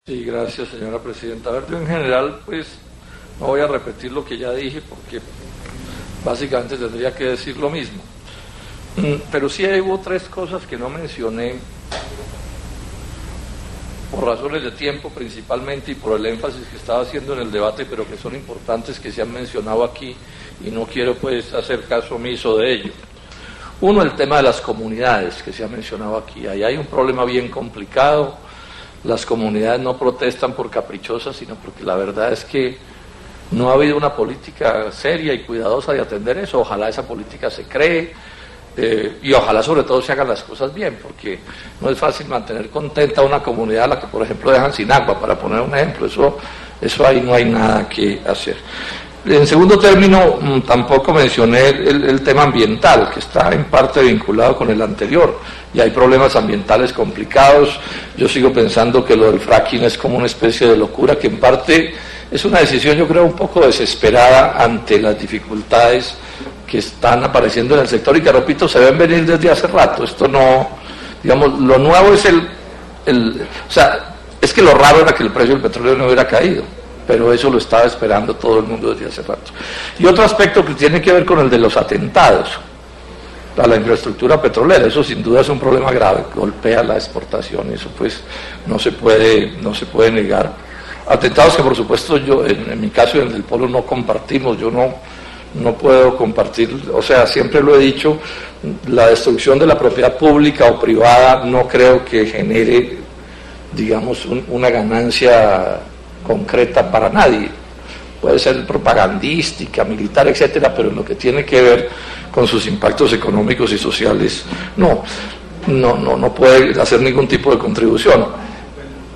Sí, gracias, señora presidenta. A ver, yo en general, pues, no voy a repetir lo que ya dije, porque básicamente tendría que decir lo mismo. Pero sí hubo tres cosas que no mencioné, por razones de tiempo principalmente y por el énfasis que estaba haciendo en el debate, pero que son importantes, que se han mencionado aquí, y no quiero, pues, hacer caso omiso de ello. Uno, el tema de las comunidades, que se ha mencionado aquí. Ahí hay un problema bien complicado. Las comunidades no protestan por caprichosas, sino porque la verdad es que no ha habido una política seria y cuidadosa de atender eso. Ojalá esa política se cree y ojalá sobre todo se hagan las cosas bien, porque no es fácil mantener contenta a una comunidad a la que, por ejemplo, dejan sin agua, para poner un ejemplo. Eso ahí no hay nada que hacer. En segundo término, tampoco mencioné el tema ambiental, que está en parte vinculado con el anterior, y hay problemas ambientales complicados. Yo sigo pensando que lo del fracking es como una especie de locura, que en parte es una decisión, yo creo, un poco desesperada ante las dificultades que están apareciendo en el sector y que, repito, se ven venir desde hace rato. Esto no, digamos, lo nuevo es o sea, es que lo raro era que el precio del petróleo no hubiera caído, pero eso lo estaba esperando todo el mundo desde hace rato. Y otro aspecto que tiene que ver con el de los atentados a la infraestructura petrolera. Eso sin duda es un problema grave, golpea la exportación, eso pues no se puede negar. Atentados que, por supuesto, yo en mi caso y en el del Polo no compartimos. Yo no puedo compartir, o sea, siempre lo he dicho, la destrucción de la propiedad pública o privada no creo que genere, digamos, una ganancia concreta para nadie. Puede ser propagandística, militar, etcétera, pero en lo que tiene que ver con sus impactos económicos y sociales, no puede hacer ningún tipo de contribución.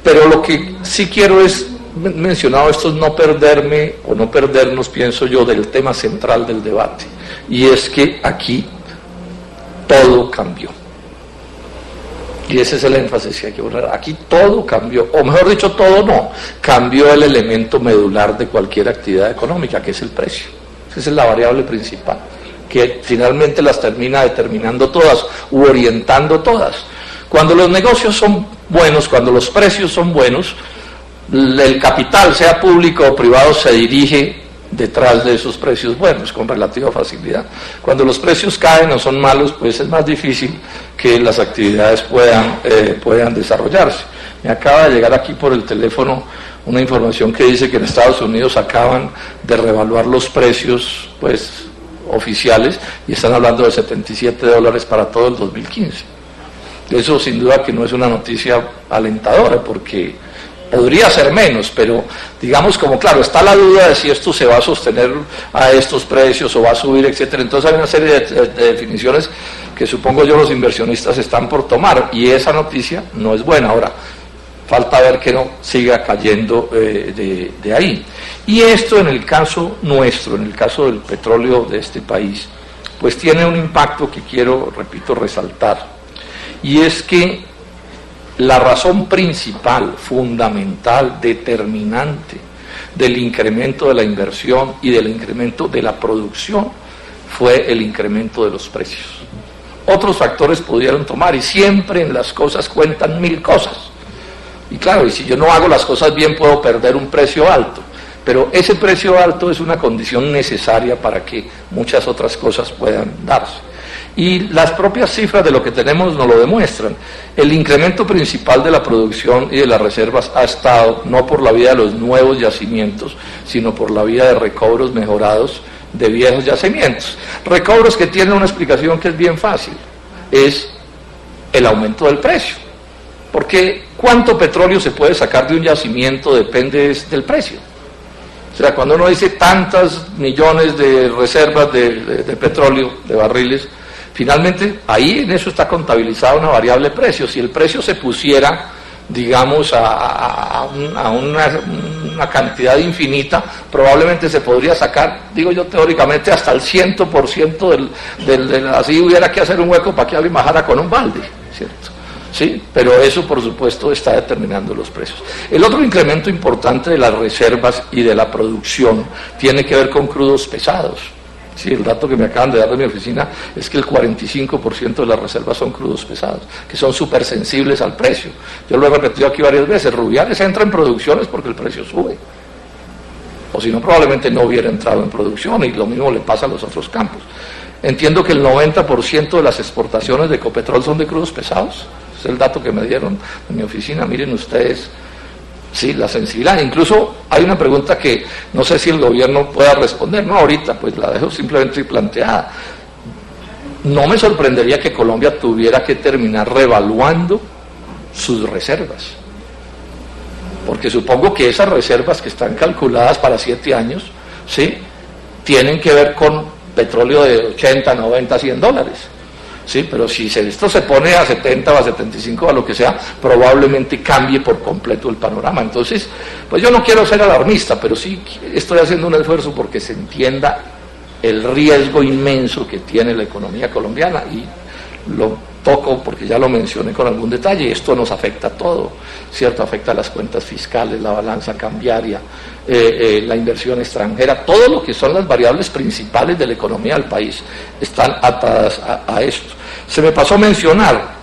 Pero lo que sí quiero es, mencionado esto, es no perderme o no perdernos, pienso yo, del tema central del debate, y es que aquí todo cambió. Y ese es el énfasis que hay que poner. Aquí todo cambió, o mejor dicho, todo no. Cambió el elemento medular de cualquier actividad económica, que es el precio. Esa es la variable principal, que finalmente las termina determinando todas, u orientando todas. Cuando los negocios son buenos, cuando los precios son buenos, el capital, sea público o privado, se dirige detrás de esos precios buenos con relativa facilidad. Cuando los precios caen o son malos, pues es más difícil que las actividades puedan desarrollarse. Me acaba de llegar aquí por el teléfono una información que dice que en Estados Unidos acaban de revaluar los precios, pues, oficiales, y están hablando de $77 para todo el 2015. Eso sin duda que no es una noticia alentadora, porque podría ser menos, pero digamos, como claro, está la duda de si esto se va a sostener a estos precios o va a subir, etcétera. Entonces hay una serie de definiciones que supongo yo los inversionistas están por tomar, y esa noticia no es buena. Ahora, falta ver que no siga cayendo de ahí. Y esto, en el caso nuestro, en el caso del petróleo de este país, pues tiene un impacto que quiero, repito, resaltar, y es que la razón principal, fundamental, determinante del incremento de la inversión y del incremento de la producción fue el incremento de los precios. Otros factores pudieron tomar, y siempre en las cosas cuentan mil cosas. Y claro, y si yo no hago las cosas bien puedo perder un precio alto, pero ese precio alto es una condición necesaria para que muchas otras cosas puedan darse. Y las propias cifras de lo que tenemos nos lo demuestran. El incremento principal de la producción y de las reservas ha estado no por la vía de los nuevos yacimientos, sino por la vía de recobros mejorados de viejos yacimientos. Recobros que tienen una explicación que es bien fácil, es el aumento del precio. Porque cuánto petróleo se puede sacar de un yacimiento depende del precio. O sea, cuando uno dice tantos millones de reservas de petróleo, de barriles, finalmente, ahí en eso está contabilizada una variable precio. Si el precio se pusiera, digamos, a una cantidad infinita, probablemente se podría sacar, digo yo teóricamente, hasta el 100% así hubiera que hacer un hueco para que alguien bajara con un balde, ¿cierto? Sí, pero eso, por supuesto, está determinando los precios. El otro incremento importante de las reservas y de la producción tiene que ver con crudos pesados. Sí, el dato que me acaban de dar de mi oficina es que el 45% de las reservas son crudos pesados, que son súper sensibles al precio. Yo lo he repetido aquí varias veces, Rubiales entra en producciones porque el precio sube. O si no, probablemente no hubiera entrado en producción, y lo mismo le pasa a los otros campos. Entiendo que el 90% de las exportaciones de Ecopetrol son de crudos pesados. Es el dato que me dieron en mi oficina. Miren ustedes, sí, la sensibilidad. Incluso hay una pregunta que no sé si el gobierno pueda responder, no ahorita, pues la dejo simplemente planteada. No me sorprendería que Colombia tuviera que terminar revaluando sus reservas, porque supongo que esas reservas que están calculadas para 7 años, ¿sí?, tienen que ver con petróleo de 80, 90, 100 dólares. Sí, pero si esto se pone a 70 o a 75 o a lo que sea, probablemente cambie por completo el panorama. Entonces, pues yo no quiero ser alarmista, pero sí estoy haciendo un esfuerzo porque se entienda el riesgo inmenso que tiene la economía colombiana, y lo toco porque ya lo mencioné con algún detalle. Esto nos afecta a todo, ¿cierto? Afecta a las cuentas fiscales, la balanza cambiaria, la inversión extranjera, todo lo que son las variables principales de la economía del país están atadas a esto. Se me pasó mencionar,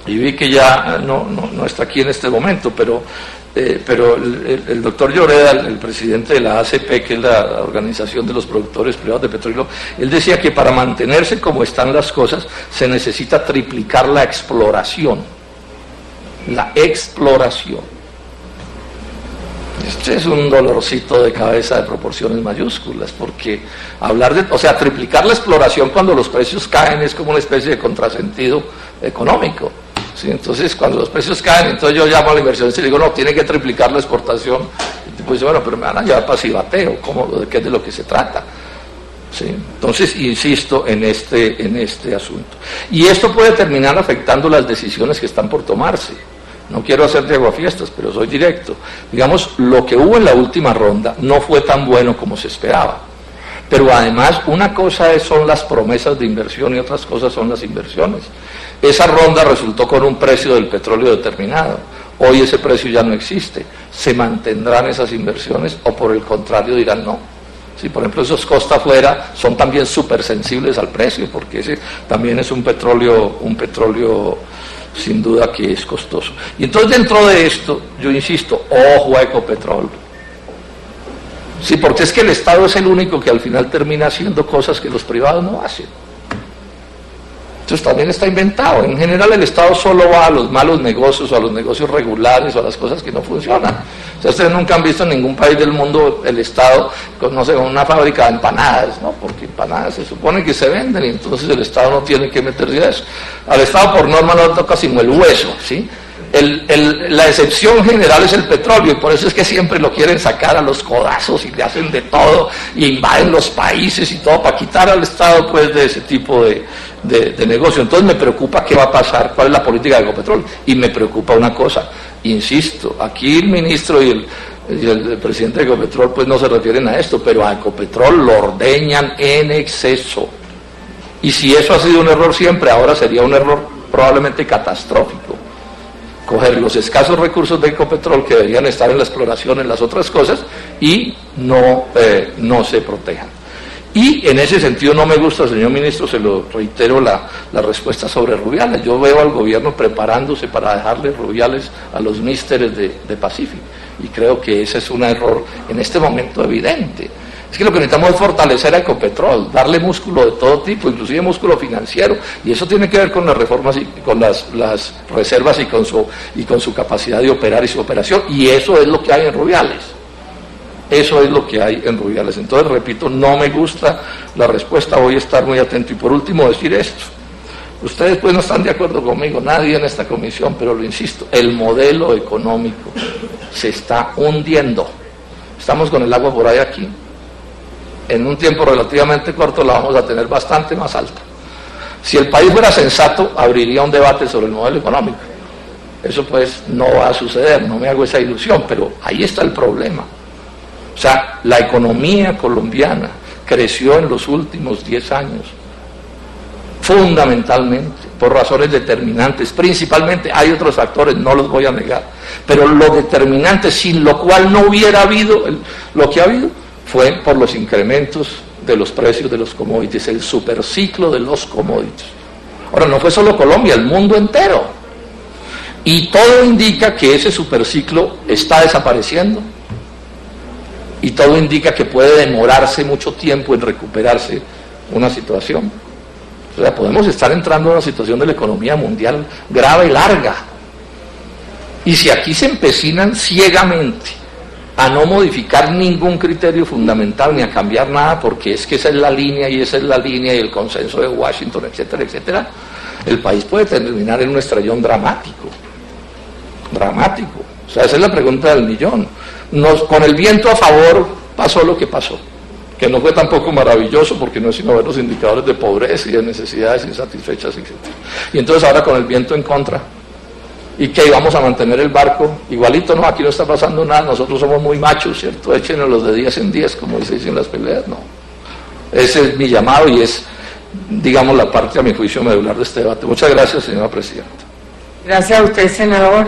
y vi que ya no está aquí en este momento, pero el doctor Lloreda, el presidente de la ACP, que es la Organización de los Productores Privados de Petróleo, él decía que para mantenerse como están las cosas se necesita triplicar la exploración. La exploración. Este es un dolorcito de cabeza de proporciones mayúsculas, porque triplicar la exploración cuando los precios caen es como una especie de contrasentido económico. ¿Sí? Entonces, cuando los precios caen, entonces yo llamo a la inversionista y digo, no, tiene que triplicar la exportación. Y el tipo dice, bueno, pero me van a llevar pasivateo, ¿de qué es de lo que se trata? ¿Sí? Entonces, insisto en este asunto. Y esto puede terminar afectando las decisiones que están por tomarse. No quiero hacer de aguafiestas, pero soy directo. Digamos, lo que hubo en la última ronda no fue tan bueno como se esperaba. Pero además, una cosa son las promesas de inversión y otras cosas son las inversiones. Esa ronda resultó con un precio del petróleo determinado. Hoy ese precio ya no existe. ¿Se mantendrán esas inversiones o por el contrario dirán no? Sí, por ejemplo, esos costa afuera son también súper sensibles al precio, porque ese también es un petróleo sin duda que es costoso. Y entonces dentro de esto, yo insisto, ojo a Ecopetrol. Sí, porque es que el Estado es el único que al final termina haciendo cosas que los privados no hacen. Entonces también está inventado. En general el Estado solo va a los malos negocios o a los negocios regulares o a las cosas que no funcionan. O sea, ustedes nunca han visto en ningún país del mundo el Estado, no sé, con una fábrica de empanadas, ¿no? Porque empanadas se supone que se venden y entonces el Estado no tiene que meterse a eso. Al Estado por norma no le toca sino el hueso, ¿sí? La excepción general es el petróleo, y por eso es que siempre lo quieren sacar a los codazos y le hacen de todo y invaden los países y todo para quitar al Estado pues de ese tipo de negocio. Entonces me preocupa qué va a pasar, cuál es la política de Ecopetrol, y me preocupa una cosa, insisto, aquí el ministro y el presidente de Ecopetrol pues no se refieren a esto, pero a Ecopetrol lo ordeñan en exceso, y si eso ha sido un error siempre, ahora sería un error probablemente catastrófico. Coger los escasos recursos de Ecopetrol que deberían estar en la exploración, en las otras cosas, y no se protejan. Y en ese sentido no me gusta, señor ministro, se lo reitero, la respuesta sobre Rubiales. Yo veo al gobierno preparándose para dejarle Rubiales a los místeres de Pacífico, y creo que ese es un error en este momento evidente. Es que lo que necesitamos es fortalecer a Ecopetrol, darle músculo de todo tipo, inclusive músculo financiero, y eso tiene que ver con las reformas y con las reservas y con su capacidad de operar y su operación, y eso es lo que hay en Rubiales. Eso es lo que hay en Rubiales. Entonces, repito, no me gusta la respuesta, voy a estar muy atento. Y por último, decir esto. Ustedes pues no están de acuerdo conmigo, nadie en esta comisión, pero lo insisto, el modelo económico se está hundiendo. Estamos con el agua por ahí aquí. En un tiempo relativamente corto la vamos a tener bastante más alta. Si el país fuera sensato, abriría un debate sobre el modelo económico. Eso pues no va a suceder, no me hago esa ilusión, pero ahí está el problema. O sea, la economía colombiana creció en los últimos 10 años, fundamentalmente, por razones determinantes, principalmente, hay otros factores, no los voy a negar, pero lo determinante, sin lo cual no hubiera habido lo que ha habido, fue por los incrementos de los precios de los commodities, el superciclo de los commodities. Ahora, no fue solo Colombia, el mundo entero. Y todo indica que ese superciclo está desapareciendo. Y todo indica que puede demorarse mucho tiempo en recuperarse una situación. O sea, podemos estar entrando en una situación de la economía mundial grave y larga. Y si aquí se empecinan ciegamente a no modificar ningún criterio fundamental ni a cambiar nada, porque es que esa es la línea y esa es la línea y el consenso de Washington, etcétera, etcétera, el país puede terminar en un estrellón dramático. Dramático. O sea, esa es la pregunta del millón. Con el viento a favor pasó lo que pasó, que no fue tampoco maravilloso, porque no es sino ver los indicadores de pobreza y de necesidades insatisfechas, etc. Y entonces ahora con el viento en contra, y que íbamos a mantener el barco igualito, no, aquí no está pasando nada, nosotros somos muy machos, ¿cierto? Échenos los de 10 en 10, como se dice en las peleas, no. Ese es mi llamado y es, digamos, la parte, a mi juicio, medular de este debate. Muchas gracias, señora presidenta. Gracias a usted, senador.